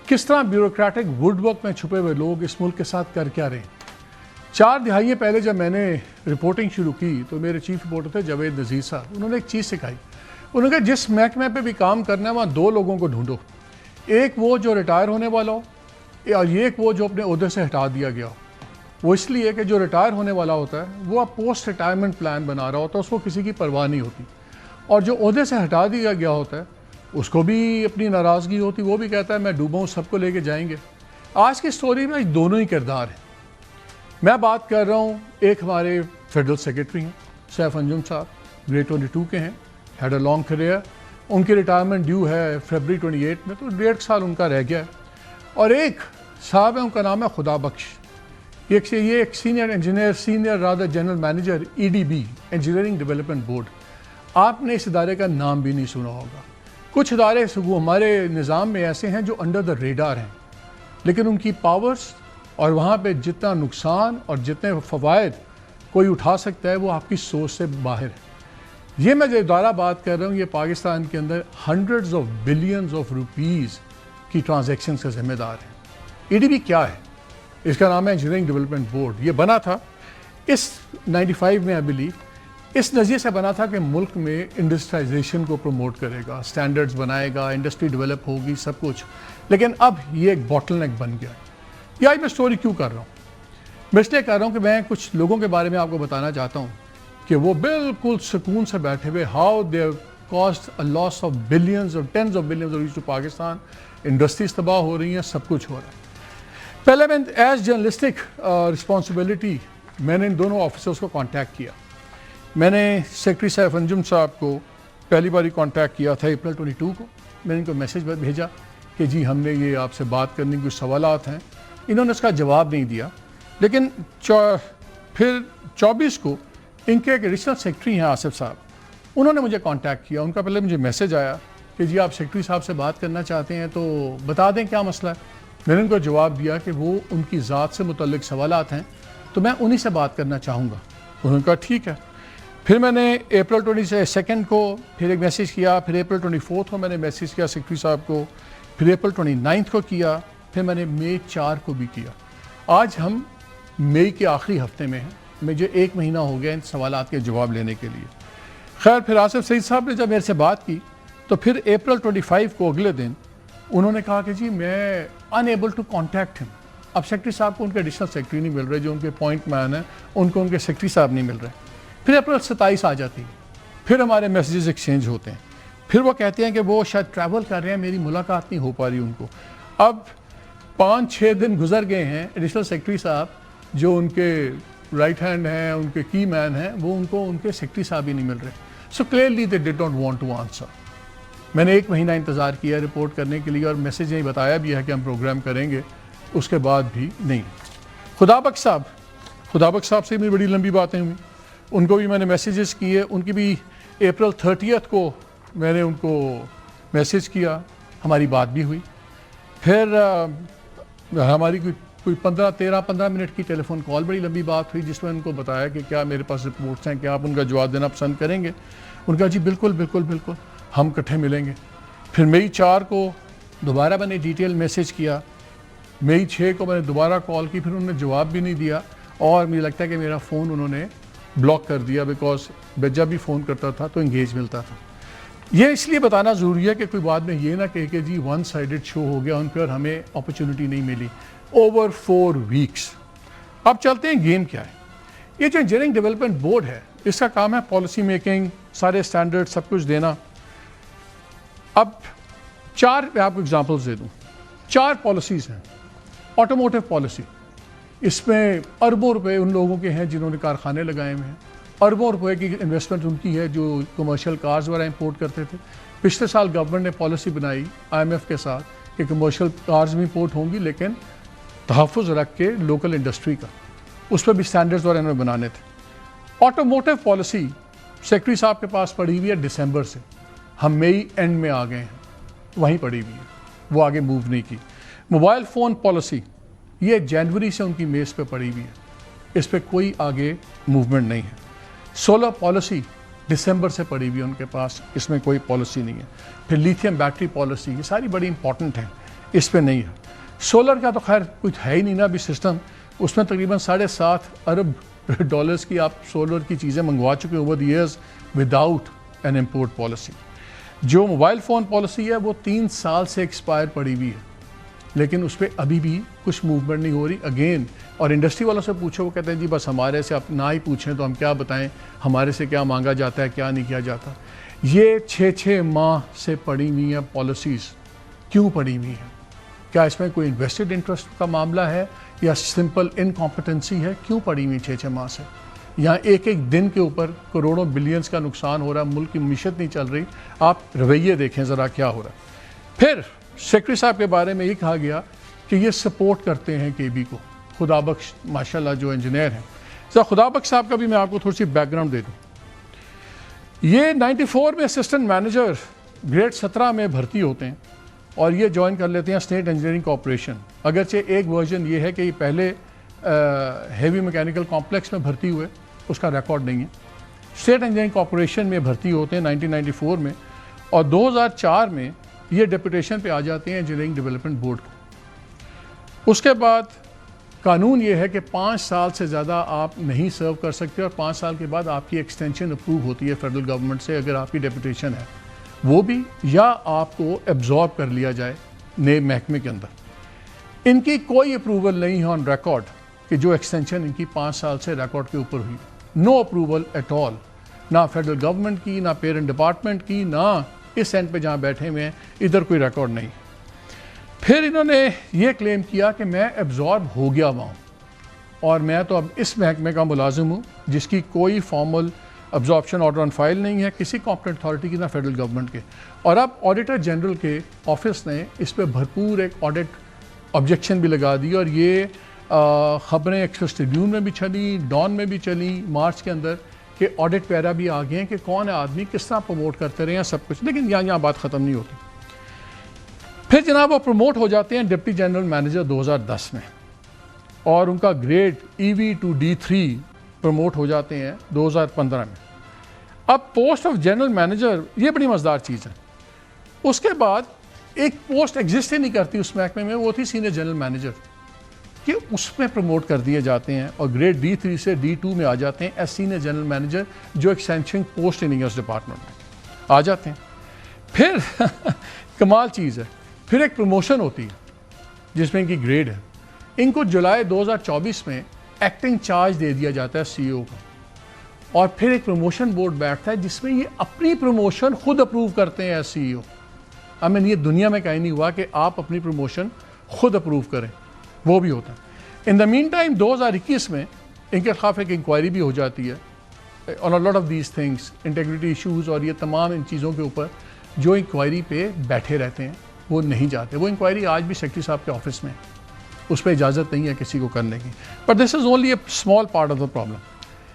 کس طرح bureaucratic would work میں چھپے ہوئے لوگ اس ملک کے ساتھ کر کیا رہے ہیں۔ 4 دہائیاں پہلے جب میں نے رپورٹنگ شروع کی تو میرے چیف رپورٹر تھے جاوید نذیر صاحب، انہوں نے ایک چیز سکھائی، انہوں نے کہا جس محکمے پہ بھی کام کرنا ہے وہاں 2 لوگوں کو ڈھونڈو، ایک وہ جو ریٹائر ہونے والا ہو اور ایک وہ جو اپنے عہدے سے ہٹا دیا گیا ہو۔ وہ اس لیے کہ جو ریٹائر ہونے والا ہوتا ہے وہ اب پوسٹ ریٹائرمنٹ پلان بنا رہا ہوتا ہے، اس کو کسی کی پرواہ نہیں ہوتی، اور جو عہدے سے ہٹا دیا گیا ہوتا ہے اس کو بھی اپنی ناراضگی ہوتی، وہ بھی کہتا ہے میں ڈوبا ہوں، سب کو لے کے جائیں گے۔ آج کی سٹوری میں دونوں ہی کردار ہیں۔ میں بات کر رہا ہوں، ایک ہمارے فیڈرل سیکرٹری ہیں سیف انجم صاحب، گریڈ 22 کے ہیں، ہیڈ اے لانگ کیریئر، ان کی ریٹائرمنٹ ڈیو ہے فیبرری 28 میں، تو 1.5 سال ان کا رہ گیا ہے۔ اور ایک صاحب ہے، ان کا نام ہے خدا بخش، یہ ایک senior engineer, senior rather general manager EDB engineering development board. آپ نے اس ادارے کا نام بھی نہیں سنا ہوگا۔ کچھ ادارے ہمارے نظام میں ایسے ہیں جو انڈر دا ریڈار ہیں، لیکن ان کی پاورز اور وہاں پہ جتنا نقصان اور جتنے فوائد کوئی اٹھا سکتا ہے وہ آپ کی سوچ سے باہر ہے۔ یہ میں جو ادارہ بات کر رہا ہوں، یہ پاکستان کے اندر hundreds of billions of rupees کی ٹرانزیکشنز کا ذمہ دار ہے۔ EDB کیا ہے؟ اس کا نام ہے انجینئرنگ ڈیولپمنٹ بورڈ۔ یہ بنا تھا اس 95 میں، آئی بلیو، اس نظریے سے بنا تھا کہ ملک میں انڈسٹریلائزیشن کو پروموٹ کرے گا، سٹینڈرڈز بنائے گا، انڈسٹری ڈیولپ ہوگی، سب کچھ، لیکن اب یہ ایک باٹل نیک بن گیا۔ یہ آج میں سٹوری کیوں کر رہا ہوں؟ میں اس لیے کر رہا ہوں کہ میں کچھ لوگوں کے بارے میں آپ کو بتانا چاہتا ہوں کہ وہ بالکل سکون سے بیٹھے ہوئے، how they have cost a loss of billions اور tens of billions of to Pakistan, industries تباہ ہو رہی ہیں، سب کچھ ہو رہا ہے۔ پہلے میں ایز جرنلسٹک رسپانسبلٹی میں نے ان دونوں آفیسرز کو کانٹیکٹ کیا۔ میں نے سیکرٹری سیف انجم صاحب کو پہلی باری کانٹیکٹ کیا تھا اپریل 22 کو۔ میں نے ان کو میسج بھیجا کہ جی ہم نے یہ آپ سے بات کرنے کی کچھ سوالات ہیں۔ انہوں نے اس کا جواب نہیں دیا، لیکن پھر 24 کو ان کے ایک ایڈیشنل سیکرٹری ہیں آصف صاحب، انہوں نے مجھے کانٹیکٹ کیا۔ ان کا پہلے مجھے میسج آیا کہ جی آپ سیکرٹری صاحب سے بات کرنا چاہتے ہیں تو بتا دیں کیا مسئلہ ہے۔ میں نے ان کو جواب دیا کہ وہ ان کی ذات سے متعلق سوالات ہیں تو میں انہی سے بات کرنا چاہوں گا۔ انہوں نے کہا ٹھیک ہے۔ پھر میں نے اپریل 22 کو پھر ایک میسج کیا، پھر اپریل 24 کو میں نے میسج کیا سیکرٹری صاحب کو، پھر اپریل 29 کو کیا، پھر میں نے مئی 4 کو بھی کیا۔ آج ہم مئی کے آخری ہفتے میں ہیں، مجھے 1 مہینہ ہو گیا ان سوالات کے جواب لینے کے لیے۔ خیر پھر آصف سعید صاحب نے جب میرے سے بات کی تو پھر اپریل 25 کو اگلے دن انہوں نے کہا کہ جی میں unable to contact him۔ اب سیکرٹری صاحب کو ان کے ایڈیشنل سیکرٹری نہیں مل رہے، جو ان کے پوائنٹ مین ہیں ان کو ان کے سیکرٹری صاحب نہیں مل رہے۔ پھر اپریل 27 آ جاتی ہے، پھر ہمارے میسیجز ایکسچینج ہوتے ہیں، پھر وہ کہتے ہیں کہ وہ شاید ٹریول کر رہے ہیں، میری ملاقات نہیں ہو پا رہی ان کو۔ اب 5-6 دن گزر گئے ہیں، ایڈیشنل سیکرٹری صاحب جو ان کے رائٹ ہینڈ ہیں، ان کے کی مین ہیں، وہ ان کو ان کے سیکرٹری صاحب ہی نہیں مل رہے۔ So clearly they did not want to answer. میں نے 1 مہینہ انتظار کیا رپورٹ کرنے کے لیے، اور میسیج نہیں بتایا بھی ہے کہ ہم پروگرام کریں گے، اس کے بعد بھی نہیں۔ خدا بخش صاحب سے بھی بڑی لمبی باتیں ہوئی، ان کو بھی میں نے میسیجز کیے، ان کی بھی اپریل 30 کو میں نے ان کو میسیج کیا، ہماری بات بھی ہوئی۔ پھر ہماری کوئی 15 منٹ کی ٹیلی فون کال، بڑی لمبی بات ہوئی، جس میں ان کو بتایا کہ کیا میرے پاس رپورٹس ہیں، کیا آپ ان کا جواب دینا پسند کریں گے۔ ان کا جی بالکل ہم اکٹھے ملیں گے۔ پھر مئی 4 کو دوبارہ میں نے ڈیٹیل میسیج کیا، مئی 6 کو میں نے دوبارہ کال کی، پھر انہوں نے جواب بھی نہیں دیا، اور مجھے لگتا ہے کہ میرا فون انہوں نے بلاک کر دیا، بیکاز میں جب بھی فون کرتا تھا تو انگیج ملتا تھا۔ یہ اس لیے بتانا ضروری ہے کہ کوئی بعد میں یہ نہ کہے کہ جی 1 سائیڈڈ شو ہو گیا ان پہ اور ہمیں اپرچونٹی نہیں ملی۔ اوور 4 ویکس۔ اب چلتے ہیں گیم کیا ہے۔ یہ جو انجینئرنگ ڈیولپمنٹ بورڈ ہے، اس کا کام ہے پالیسی میکنگ، سارے اسٹینڈرڈ سب کچھ دینا۔ اب 4 میں آپ کو اگزامپلس دے دوں، 4 پالیسیز ہیں۔ آٹوموٹیو پالیسی، اس میں اربوں روپے ان لوگوں کے ہیں جنہوں نے کارخانے لگائے ہوئے ہیں، اربوں روپے کی انویسٹمنٹ ان کی ہے جو کمرشل کارز وغیرہ امپورٹ کرتے تھے۔ پچھلے سال گورنمنٹ نے پالیسی بنائی IMF کے ساتھ کہ کمرشل کارز بھی امپورٹ ہوں گی، لیکن تحفظ رکھ کے لوکل انڈسٹری کا، اس پہ بھی سٹینڈرڈز وغیرہ انہوں نے بنانے تھے۔ آٹوموٹیو پالیسی سیکرٹری صاحب کے پاس پڑی ہوئی ہے دسمبر سے، ہم مئی اینڈ میں آ گئے ہیں، وہیں پڑی ہوئی ہے، وہ آگے موو نہیں کی۔ موبائل فون پالیسی، یہ جنوری سے ان کی میز پہ پڑی ہوئی ہے، اس پہ کوئی آگے موومنٹ نہیں ہے۔ سولر پالیسی دسمبر سے پڑی ہوئی ہے ان کے پاس، اس میں کوئی پالیسی نہیں ہے۔ پھر لیتھیم بیٹری پالیسی، یہ ساری بڑی امپورٹنٹ ہیں۔ اس پہ نہیں ہے. سولر کا تو خیر کچھ ہے ہی نہیں نا ابھی سسٹم. اس میں تقریباً $7.5 ارب کی آپ سولر کی چیزیں منگوا چکے over the years without an import policy. جو موبائل فون پالیسی ہے وہ 3 سال سے ایکسپائر پڑی ہوئی ہے, لیکن اس پہ ابھی بھی کچھ موومنٹ نہیں ہو رہی. اگین اور انڈسٹری والوں سے پوچھو, وہ کہتے ہیں جی بس ہمارے سے آپ نہ ہی پوچھیں تو ہم کیا بتائیں ہمارے سے کیا مانگا جاتا ہے کیا نہیں کیا جاتا. یہ 6 ماہ سے پڑی ہوئی ہیں پالیسیز. کیوں پڑی ہوئی ہیں؟ کیا اس میں کوئی انویسٹڈ انٹرسٹ کا معاملہ ہے یا سمپل انکمپٹنسی ہے؟ کیوں پڑی ہوئی 6 ماہ سے؟ یہاں ایک دن کے اوپر کروڑوں بلینز کا نقصان ہو رہا ہے, ملک کی معیشت نہیں چل رہی. آپ رویے دیکھیں ذرا کیا ہو رہا ہے. پھر سیکرٹری صاحب کے بارے میں یہ کہا گیا کہ یہ سپورٹ کرتے ہیں کے بی کو. خدا بخش ماشاءاللہ جو انجینئر ہیں, خدا بخش صاحب کا بھی میں آپ کو تھوڑی سی بیک گراؤنڈ دے دوں. یہ 94 میں اسسٹنٹ مینیجر گریڈ 17 میں بھرتی ہوتے ہیں اور یہ جوائن کر لیتے ہیں اسٹیٹ انجینئرنگ کارپوریشن. اگرچہ ایک ورژن یہ ہے کہ یہ پہلے ہیوی میکینیکل کمپلیکس میں بھرتی ہوئے, اس کا ریکارڈ نہیں ہے. اسٹیٹ انجینئرنگ کارپوریشن میں بھرتی ہوتے ہیں 1994 میں, اور 2004 میں یہ ڈپوٹیشن پہ آ جاتے ہیں انجینئرنگ ڈیولپمنٹ بورڈ کو. اس کے بعد قانون یہ ہے کہ 5 سال سے زیادہ آپ نہیں سرو کر سکتے, اور 5 سال کے بعد آپ کی ایکسٹینشن اپروو ہوتی ہے فیڈرل گورنمنٹ سے اگر آپ کی ڈپوٹیشن ہے, وہ بھی یا آپ کو ایبزارب کر لیا جائے نئے محکمے کے اندر. ان کی کوئی اپروول نہیں ہے آن ریکارڈ کہ جو ایکسٹینشن ان کی 5 سال سے ریکارڈ کے اوپر ہوئی. نو اپروول ایٹ آل, نہ فیڈرل گورنمنٹ کی, نہ پیرنٹ ڈپارٹمنٹ کی, نہ اس اینڈ پہ جہاں بیٹھے ہوئے ہیں ادھر کوئی ریکارڈ نہیں. پھر انہوں نے یہ کلیم کیا کہ میں ایبزارب ہو گیا ہوا ہوں اور میں تو اب اس محکمے کا ملازم ہوں جس کی کوئی فارمل ابزارپشن آرڈر آن فائل نہیں ہے کسی کمپٹنٹ اتھارٹی کی, نہ فیڈرل گورنمنٹ کے. اور اب آڈیٹر جنرل کے آفس نے اس پہ بھرپور ایک آڈٹ آبجیکشن بھی لگا دی, اور یہ خبریں ایکسپریس ٹریبیون میں بھی چلی, ڈان میں بھی چلی مارچ کے اندر, کہ آڈٹ پیرا بھی آ گئے ہیں کہ کون ہے آدمی, کس طرح پروموٹ کرتے رہے ہیں سب کچھ. لیکن یہاں بات ختم نہیں ہوتی. پھر جناب وہ پروموٹ ہو جاتے ہیں ڈپٹی جنرل مینیجر 2010 میں, اور ان کا grade EV to D3 promote ہو جاتے ہیں 2015 میں. اب پوسٹ آف جنرل مینیجر یہ بڑی مزدار چیز ہے. اس کے بعد ایک پوسٹ ایگزسٹ ہی نہیں کرتی اس محکمے میں, وہ تھی سینئر جنرل مینیجر, کہ اس میں پروموٹ کر دیے جاتے ہیں اور گریڈ D3 سے D2 میں آ جاتے ہیں ایز سینئر جنرل مینیجر, جو ایک سینکشن پوسٹ ہی نہیں ہے اس ڈپارٹمنٹ میں, آ جاتے ہیں. پھر کمال چیز ہے, پھر ایک پروموشن ہوتی ہے جس میں ان کی گریڈ ہے. ان کو جولائی 2024 میں ایکٹنگ چارج دے دیا جاتا ہے CEO کا, اور پھر ایک پروموشن بورڈ بیٹھتا ہے جس میں یہ اپنی پروموشن خود اپروو کرتے ہیں ایز CEO. یہ دنیا میں کہیں نہیں ہوا کہ آپ اپنی پروموشن خود اپروو کریں, وہ بھی ہوتا ہے. ان دا مین ٹائم 2021 میں ان کے خلاف ایک انکوائری بھی ہو جاتی ہے on a lot of these things, integrity issues, اور یہ تمام ان چیزوں کے اوپر جو انکوائری پہ بیٹھے رہتے ہیں وہ نہیں جاتے. وہ انکوائری آج بھی سیکرٹری صاحب کے آفس میں, اس پہ اجازت نہیں ہے کسی کو کرنے کی. But this is only a small part of the problem.